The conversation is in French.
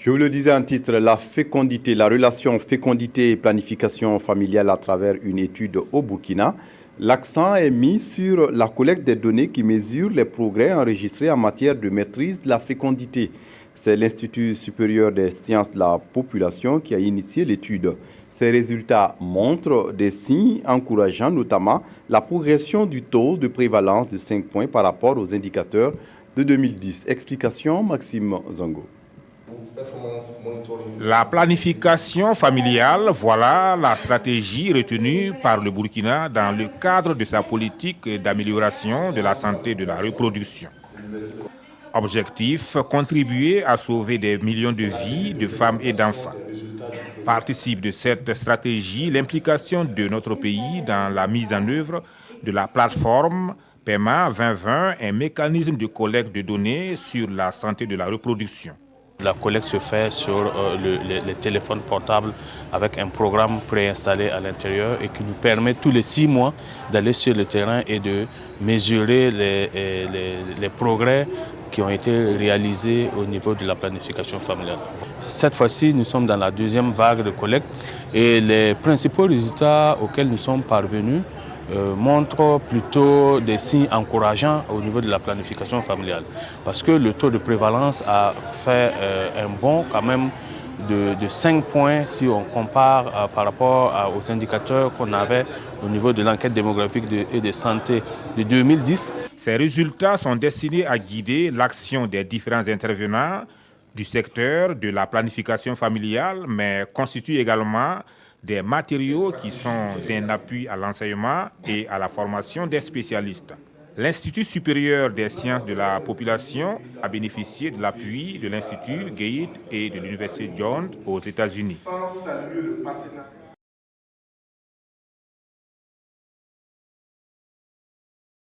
Je vous le disais en titre, la fécondité, la relation fécondité et planification familiale à travers une étude au Burkina. L'accent est mis sur la collecte des données qui mesurent les progrès enregistrés en matière de maîtrise de la fécondité. C'est l'Institut supérieur des sciences de la population qui a initié l'étude. Ces résultats montrent des signes encourageants, notamment la progression du taux de prévalence de 5 points par rapport aux indicateurs de 2010. Explication, Maxime Zongo. La planification familiale, voilà la stratégie retenue par le Burkina dans le cadre de sa politique d'amélioration de la santé de la reproduction. Objectif, contribuer à sauver des millions de vies de femmes et d'enfants. Participe de cette stratégie l'implication de notre pays dans la mise en œuvre de la plateforme PEMA 2020, un mécanisme de collecte de données sur la santé de la reproduction. La collecte se fait sur les téléphones portables avec un programme préinstallé à l'intérieur et qui nous permet tous les 6 mois d'aller sur le terrain et de mesurer les progrès qui ont été réalisés au niveau de la planification familiale. Cette fois-ci, nous sommes dans la deuxième vague de collecte et les principaux résultats auxquels nous sommes parvenus montre plutôt des signes encourageants au niveau de la planification familiale. Parce que le taux de prévalence a fait un bond quand même de 5 points si on compare par rapport aux indicateurs qu'on avait au niveau de l'enquête démographique et de santé de 2010. Ces résultats sont destinés à guider l'action des différents intervenants du secteur de la planification familiale, mais constituent également des matériaux qui sont d'un appui à l'enseignement et à la formation des spécialistes. L'Institut supérieur des sciences de la population a bénéficié de l'appui de l'Institut Gates et de l'Université Johns aux États-Unis.